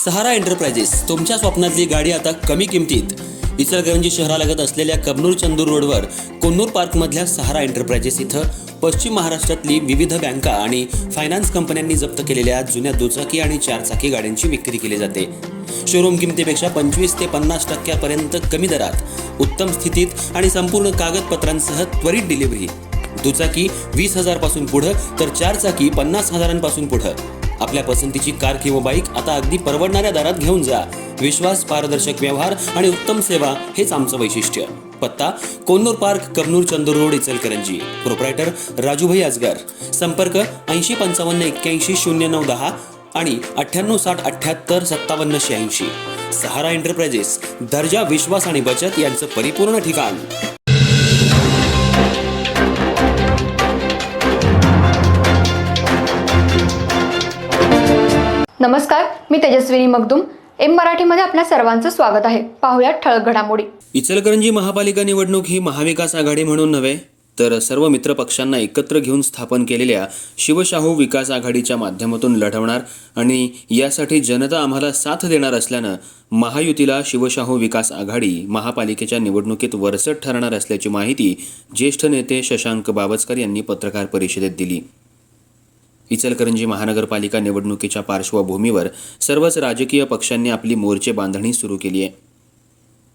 सहारा enterprises तुमच्या स्वप्नातली गाडी आता कमी किमतीत। इचलकरंजी शहरालगत असलेल्या कबनूर चंदूर रोडवर कोन्नूर पार्कमधल्या सहारा एंटरप्राइजेस इथं पश्चिम महाराष्ट्रातली विविध बँका आणि फायनान्स कंपन्यांनी जप्त केलेल्या जुन्या दुचाकी आणि चारचाकी गाड्यांची विक्री केली जाते। शोरूम किमतीपेक्षा 25 ते 50% कमी दरात उत्तम स्थितीत आणि संपूर्ण कागदपत्रांसह त्वरित डिलिव्हरी। दुचाकी 20,000 पासून पुढे तर चारचाकी 50,000 पासून पुढे। आपल्या पसंतीची कार किंवा बाईक आता अगदी परवडणाऱ्या दरात घेऊन जा। विश्वास, पारदर्शक व्यवहार आणि उत्तम सेवा हेच आमचं वैशिष्ट्य। पत्ता Konnur park, Kabnur Chandur road, Ichalkaranji. Proprietor Rajubhai Ajgar. संपर्क 80 55 81 09 10 आणि 98 60 78 57 86। सहारा एंटरप्राइजेस, दर्जा, विश्वास आणि बचत यांचं परिपूर्ण ठिकाण। नमस्कार, मी तेजस्विनी मगदूम। एम मराठीमध्ये आपल्या सर्वांचं स्वागत आहे। पाहूया ठळक घडामोडी। इचलकरंजी महापालिका निवडणूक ही महाविकास आघाडी म्हणून नव्हे तर सर्व मित्र पक्षांना एकत्र घेऊन स्थापन केलेल्या शिवशाहू विकास आघाडीच्या माध्यमातून लढवणार आणि यासाठी जनता आम्हाला साथ देणार असल्यानं महायुतीला शिवशाहू विकास आघाडी महापालिकेच्या निवडणुकीत वरचढ ठरणार असल्याची माहिती ज्येष्ठ नेते शशांक बावस्कर यांनी पत्रकार परिषदेत दिली। इचलकरंजी महानगरपालिका निवडणुकीच्या पार्श्वभूमीवर सर्वच राजकीय पक्षांनी आपली मोर्चे बांधणी सुरू केली आहे।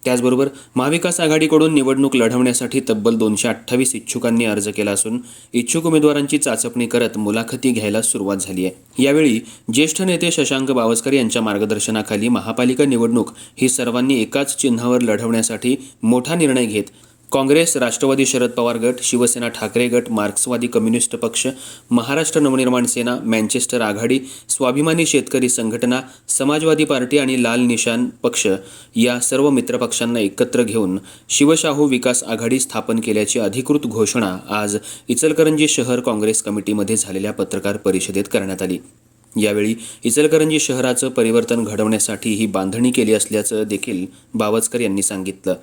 त्याचबरोबर महाविकास आघाडीकडून निवडणूक लढवण्यासाठी तब्बल 228 इच्छुकांनी अर्ज केला असून इच्छुक उमेदवारांची चाचपणी करत मुलाखती घ्यायला सुरुवात झाली आहे। यावेळी ज्येष्ठ नेते शशांक बावस्कर यांच्या मार्गदर्शनाखाली महापालिका निवडणूक ही सर्वांनी एकाच चिन्हावर लढवण्यासाठी मोठा निर्णय घेत काँग्रेस, राष्ट्रवादी शरद पवार गट, शिवसेना ठाकरे गट, मार्क्सवादी कम्युनिस्ट पक्ष, महाराष्ट्र नवनिर्माण सेना, मँचेस्टर आघाडी, स्वाभिमानी शेतकरी संघटना, समाजवादी पार्टी आणि लाल निशाण पक्ष या सर्व मित्रपक्षांना एकत्र घेऊन शिवशाहू विकास आघाडी स्थापन केल्याची अधिकृत घोषणा आज इचलकरंजी शहर काँग्रेस कमिटीमध्ये झालेल्या पत्रकार परिषदेत करण्यात आली। यावेळी इचलकरंजी शहराचं परिवर्तन घडवण्यासाठी ही बांधणी केली असल्याचं देखील बावस्कर यांनी सांगितलं।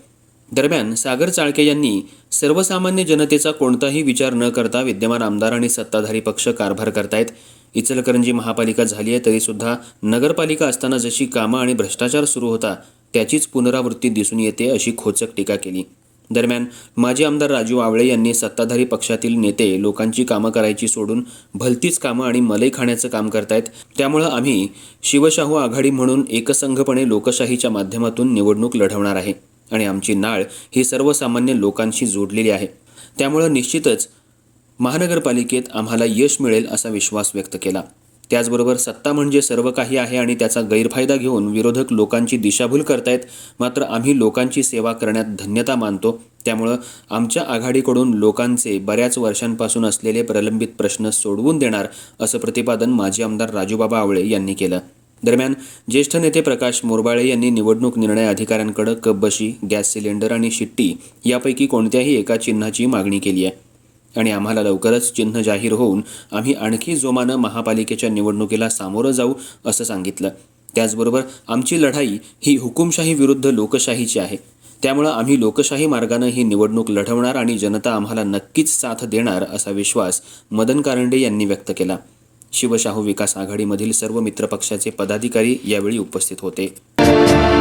दरम्यान सागर चाळके यांनी सर्वसामान्य जनतेचा कोणताही विचार न करता विद्यमान आमदार आणि सत्ताधारी पक्ष कारभार करतायत। इचलकरंजी महापालिका झाली आहे तरी सुद्धा नगरपालिका असताना जशी कामं आणि भ्रष्टाचार सुरू होता त्याचीच पुनरावृत्ती दिसून येते अशी खोचक टीका केली। दरम्यान माजी आमदार राजू आवळे यांनी सत्ताधारी पक्षातील नेते लोकांची कामं करायची सोडून भलतीच कामं आणि मलई खाण्याचं काम करतायत, त्यामुळं आम्ही शिवशाहू आघाडी म्हणून एकसंघपणे लोकशाहीच्या माध्यमातून निवडणूक लढवणार आहे आणि आमची नाळ ही सर्वसामान्य लोकांशी जोडलेली आहे, त्यामुळं निश्चितच महानगरपालिकेत आम्हाला यश मिळेल असा विश्वास व्यक्त केला। त्याचबरोबर सत्ता म्हणजे सर्व काही आहे आणि त्याचा गैरफायदा घेऊन विरोधक लोकांची दिशाभूल करतायत, मात्र आम्ही लोकांची सेवा करण्यात धन्यता मानतो, त्यामुळं आमच्या आघाडीकडून लोकांचे बऱ्याच वर्षांपासून असलेले प्रलंबित प्रश्न सोडवून देणार असं प्रतिपादन माजी आमदार राजूबाबा आवळे यांनी केलं। दरम्यान ज्येष्ठ नेते प्रकाश मोरबाळे यांनी निवडणूक निर्णय अधिकाऱ्यांकडे कपबशी, गॅस सिलेंडर आणि शिट्टी यापैकी कोणत्याही एका चिन्हाची मागणी केली आहे आणि आम्हाला लवकरच चिन्ह जाहीर होऊन आम्ही आणखी जोमानं महापालिकेच्या निवडणुकीला सामोरं जाऊ असं सांगितलं। त्याचबरोबर आमची लढाई ही हुकुमशाही विरुद्ध लोकशाहीची आहे, त्यामुळं आम्ही लोकशाही मार्गानं ही निवडणूक लढवणार आणि जनता आम्हाला नक्कीच साथ देणार असा विश्वास मदन कारंडे यांनी व्यक्त केला। शिवशाहू विकास आघाडीमधील सर्व मित्रपक्षाचे पदाधिकारी यावेळी उपस्थित होते।